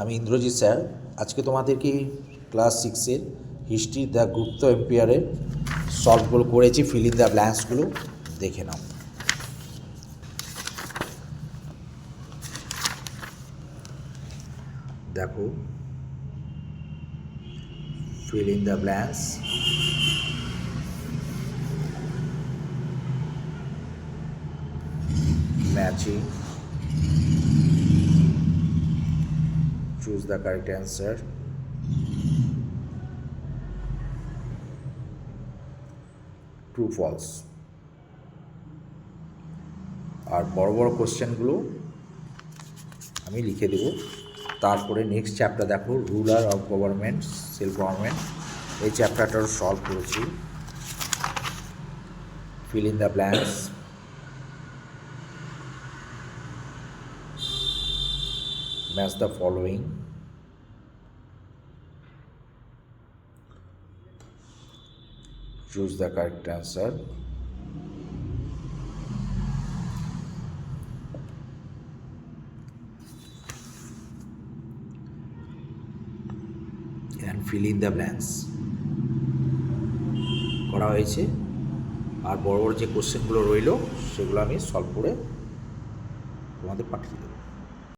আমি ইন্দ্রজিৎ স্যার। আজকে তোমাদেরকে ক্লাস 6-এর হিস্ট্রি দ্য গুপ্ত এম্পায়ারের সলভগুলো করেছি। ফিল ইন দ্য ব্ল্যাঙ্কসগুলো দেখে নাও। দেখো, fill in the blanks, matching, choose the correct answer, true false। আর বড় বড় কোশ্চেনগুলো আমি লিখে দেব। তারপরে নেক্সট চ্যাপ্টার দেখো, ruler of government, self government. এই চ্যাপ্টারটাও সলভ করেছি। Fill in the blanks, match the following, choose the correct answer, and fill in the blanks করা হয়েছে। আর বড় বড় যে কোশ্চেনগুলো রইল সেগুলো আমি সলভ করে তোমাদের পাঠিয়ে দেবো।